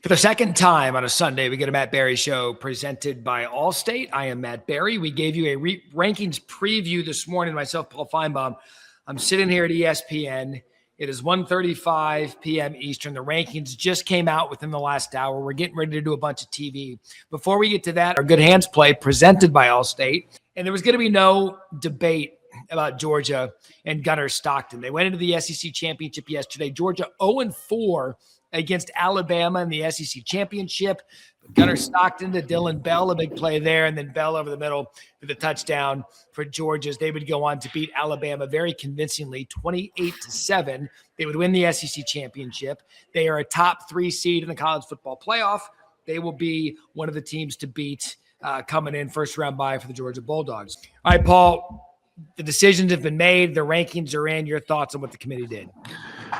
For the second time on a Sunday, we get a Matt Barrie Show presented by Allstate. I am Matt Barrie. We gave you a rankings preview this morning, myself, Paul Finebaum. I'm sitting here at ESPN. It is 1:35 p.m. Eastern. The rankings just came out within the last hour. We're getting ready to do a bunch of TV. Before we get to that, our Good Hands play presented by Allstate. And there was going to be no debate about Georgia and Gunnar Stockton. They went into the SEC championship yesterday. Georgia 0-4 against Alabama in the SEC championship. Gunnar Stockton to Dylan Bell, a big play there, and then Bell over the middle for the touchdown for Georgia. They would go on to beat Alabama very convincingly, 28-7. They would win the SEC championship. They are a top 3 seed in the college football playoff. They will be one of the teams to beat coming in first round bye for the Georgia Bulldogs. All right, Paul, the decisions have been made. The rankings are in. Your thoughts on what the committee did?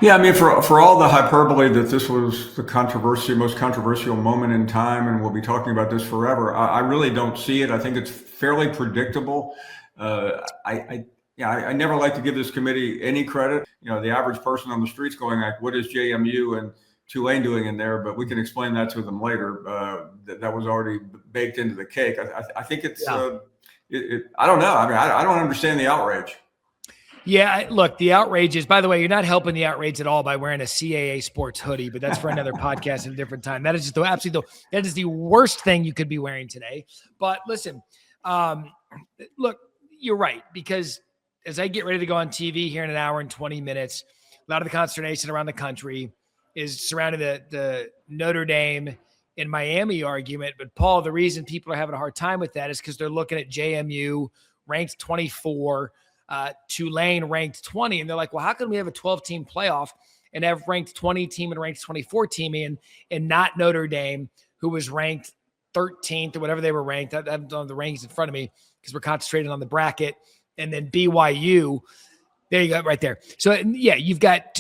Yeah, I mean, for all the hyperbole that this was the most controversial moment in time, and we'll be talking about this forever, I really don't see it. I think it's fairly predictable. I never like to give this committee any credit. You know, the average person on the street's going like, what is JMU and Tulane doing in there? But we can explain that to them later. That was already baked into the cake. I think it's, I don't know. I mean, I don't understand the outrage. Yeah, look, the outrage is, by the way, you're not helping the outrage at all by wearing a CAA sports hoodie, but that's for another podcast at a different time. That is just that is the worst thing you could be wearing today. But listen, look, you're right, because as I get ready to go on TV here in an hour and 20 minutes, a lot of the consternation around the country is surrounding the Notre Dame and Miami argument. But Paul, the reason people are having a hard time with that is because they're looking at JMU ranked 24, Tulane ranked 20, and they're like, well, how can we have a 12-team playoff and have ranked 20 team and ranked 24 team and not Notre Dame, who was ranked 13th or whatever they were ranked? I don't have the rankings in front of me because we're concentrating on the bracket. And then BYU, there you go, right there. So yeah, you've got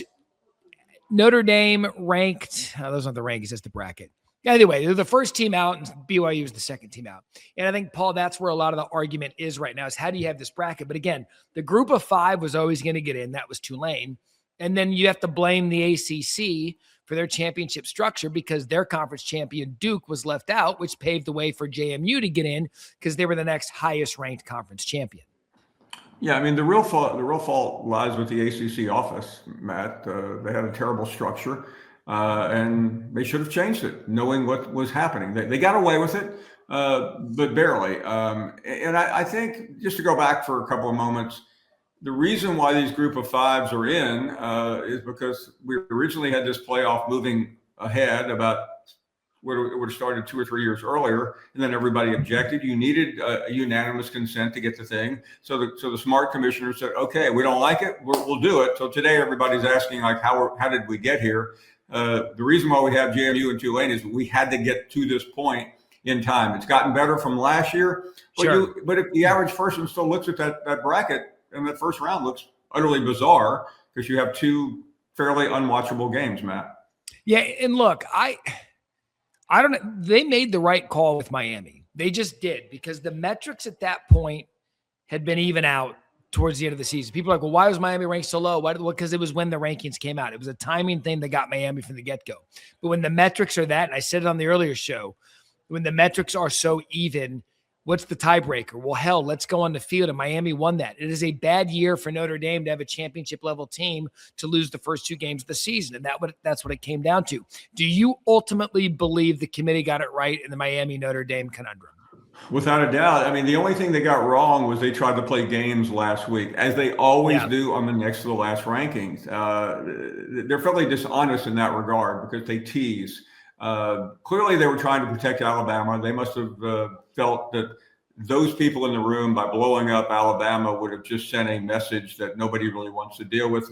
Notre Dame ranked. Oh, those aren't the rankings, that's the bracket. Anyway, they're the first team out, and BYU is the second team out. And I think, Paul, that's where a lot of the argument is right now, is how do you have this bracket? But again, the group of 5 was always going to get in. That was Tulane. And then you have to blame the ACC for their championship structure because their conference champion, Duke, was left out, which paved the way for JMU to get in because they were the next highest-ranked conference champion. Yeah, I mean, the real fault lies with the ACC office, Matt. They had a terrible structure. And they should have changed it, knowing what was happening. They got away with it, but barely. And I think, just to go back for a couple of moments, the reason why these group of 5s are in is because we originally had this playoff moving ahead about where it would have started 2 or 3 years earlier, and then everybody objected. You needed a unanimous consent to get the thing. So the smart commissioner said, okay, we don't like it, we'll do it. So today everybody's asking, like, how did we get here? The reason why we have JMU and Tulane is we had to get to this point in time. It's gotten better from last year, but, sure. But if the average person still looks at that bracket, and that first round looks utterly bizarre because you have 2 fairly unwatchable games, Matt. Yeah, and look, I don't know. They made the right call with Miami. They just did, because the metrics at that point had been even out towards the end of the season. People are like, well, why was Miami ranked so low? Why? Because it was when the rankings came out. It was a timing thing that got Miami from the get-go. But when the metrics are that, and I said it on the earlier show, when the metrics are so even, what's the tiebreaker? Well, hell, let's go on the field, and Miami won that. It is a bad year for Notre Dame to have a championship-level team to lose the first 2 games of the season, and that's what it came down to. Do you ultimately believe the committee got it right in the Miami-Notre Dame conundrum? Without a doubt. I mean, the only thing they got wrong was they tried to play games last week, as they always do on the next to the last rankings. They're fairly dishonest in that regard because they tease. Clearly, they were trying to protect Alabama. They must have felt that those people in the room, by blowing up Alabama, would have just sent a message that nobody really wants to deal with,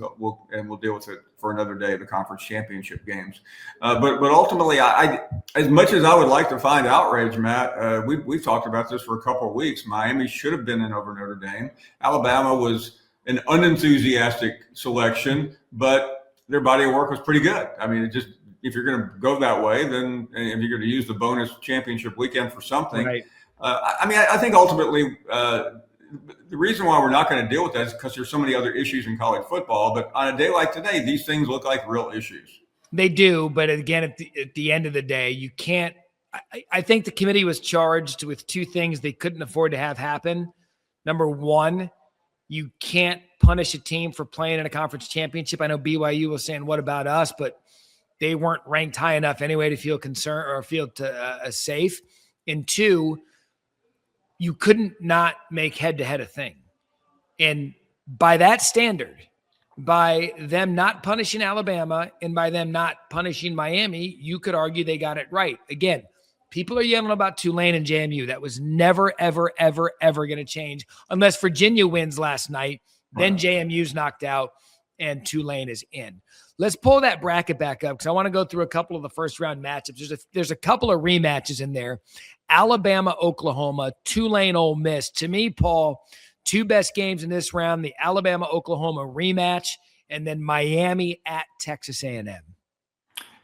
and we'll deal with it for another day of the conference championship games. But ultimately, I as much as I would like to find outrage, Matt, we've talked about this for a couple of weeks. Miami should have been in over Notre Dame. Alabama was an unenthusiastic selection, but their body of work was pretty good. I mean, it just, if you're going to go that way, then if you're going to use the bonus championship weekend for something, right. I think ultimately the reason why we're not going to deal with that is because there's so many other issues in college football. But on a day like today, these things look like real issues. They do, but again, at the end of the day, you can't. I think the committee was charged with two things they couldn't afford to have happen. Number one, you can't punish a team for playing in a conference championship. I know BYU was saying, "What about us?" But they weren't ranked high enough anyway to feel concerned or feel safe. And two, you couldn't not make head-to-head a thing. And by that standard, by them not punishing Alabama and by them not punishing Miami, you could argue they got it right. Again, people are yelling about Tulane and JMU. That was never, ever, ever, ever going to change unless Virginia wins last night. Then JMU's knocked out and Tulane is in. Let's pull that bracket back up because I want to go through a couple of the first-round matchups. There's a couple of rematches in there. Alabama, Oklahoma, Tulane, Ole Miss. To me, Paul, two best games in this round, the Alabama-Oklahoma rematch, and then Miami at Texas A&M.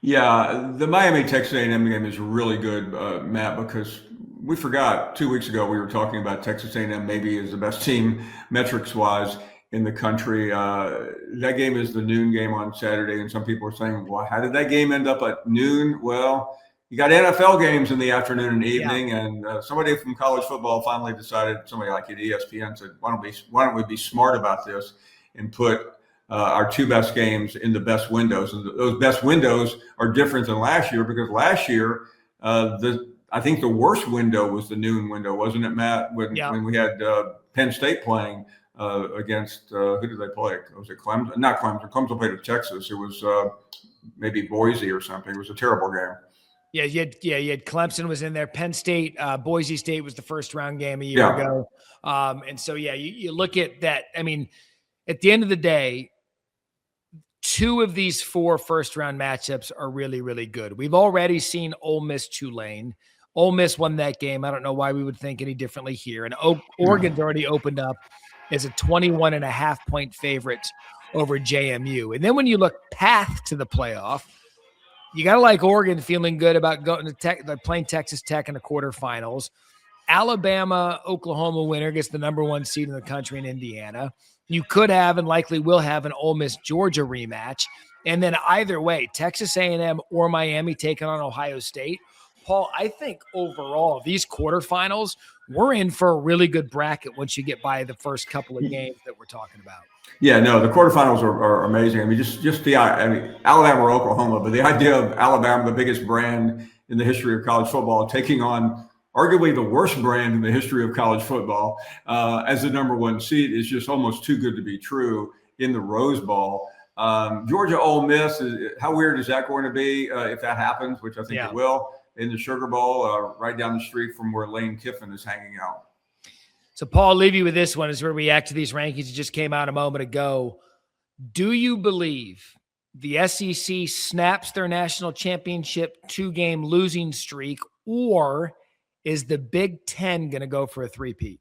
Yeah, the Miami-Texas A&M game is really good, Matt, because we forgot 2 weeks ago we were talking about Texas A&M maybe is the best team metrics-wise in the country. That game is the noon game on Saturday, and some people are saying, well, how did that game end up at noon? Well, you got NFL games in the afternoon and evening, and somebody from college football finally decided, somebody like at ESPN said, why don't we be smart about this and put our two best games in the best windows? And those best windows are different than last year because last year, I think the worst window was the noon window, wasn't it, Matt? When we had Penn State playing against who did they play? Was it Clemson? Not Clemson. Clemson played at Texas. It was maybe Boise or something. It was a terrible game. Yeah, you had Clemson was in there. Penn State, Boise State was the first round game a year ago. And so, you look at that. I mean, at the end of the day, two of these four first round matchups are really, really good. We've already seen Ole Miss Tulane. Ole Miss won that game. I don't know why we would think any differently here. And Oregon's already opened up as a 21.5-point favorite over JMU. And then when you look path to the playoff, you got to like Oregon feeling good about going to playing Texas Tech in the quarterfinals. Alabama, Oklahoma winner gets the number one seed in the country in Indiana. You could have and likely will have an Ole Miss Georgia rematch. And then either way, Texas A&M or Miami taking on Ohio State. Paul, I think overall, these quarterfinals, we're in for a really good bracket once you get by the first couple of games that we're talking about. Yeah, no, the quarterfinals are amazing. I mean, Alabama or Oklahoma, but the idea of Alabama, the biggest brand in the history of college football, taking on arguably the worst brand in the history of college football as the number one seed is just almost too good to be true in the Rose Bowl. Georgia Ole Miss, how weird is that going to be if that happens, which I think it will, in the Sugar Bowl, right down the street from where Lane Kiffin is hanging out. So, Paul, I'll leave you with this one as we react to these rankings that just came out a moment ago. Do you believe the SEC snaps their national championship 2-game losing streak, or is the Big Ten going to go for a three-peat?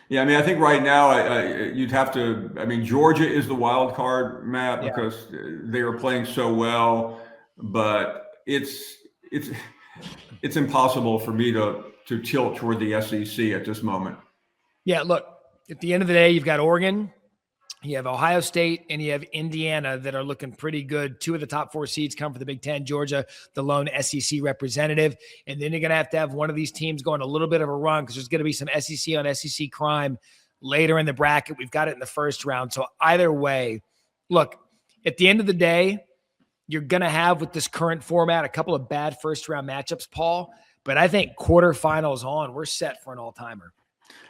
Yeah, I mean, I think right now you'd have to. I mean, Georgia is the wild card, Matt, because they are playing so well. But it's impossible for me to tilt toward the SEC at this moment. Yeah, look, at the end of the day, you've got Oregon, you have Ohio State, and you have Indiana that are looking pretty good. 2 of the top 4 seeds come from the Big Ten. Georgia, the lone SEC representative. And then you're going to have one of these teams going a little bit of a run because there's going to be some SEC on SEC crime later in the bracket. We've got it in the first round. So either way, look, at the end of the day, you're going to have with this current format a couple of bad first-round matchups, Paul. But I think quarterfinals on, we're set for an all-timer.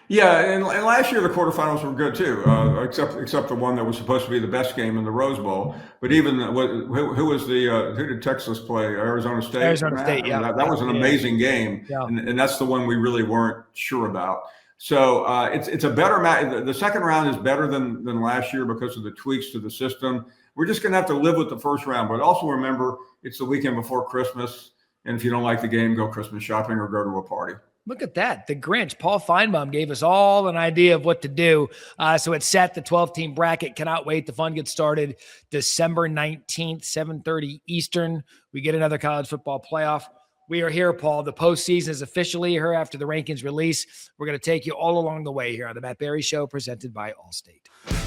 Yeah, and last year the quarterfinals were good too, except the one that was supposed to be the best game in the Rose Bowl. But even who did Texas play? Arizona State. Arizona State, yeah. That was an amazing game, and that's the one we really weren't sure about. So it's a better match. The second round is better than last year because of the tweaks to the system. We're just going to have to live with the first round, but also remember it's the weekend before Christmas, and if you don't like the game, go Christmas shopping or go to a party. Look at that. The Grinch, Paul Finebaum, gave us all an idea of what to do. So it's set, the 12-team bracket. Cannot wait. The fun gets started December 19th, 7:30 Eastern. We get another college football playoff. We are here, Paul. The postseason is officially here after the rankings release. We're going to take you all along the way here on the Matt Barrie Show, presented by Allstate.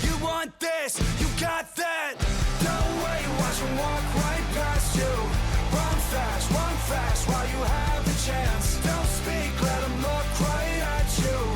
You want this, you got that. No way you watch watch them walk right past you.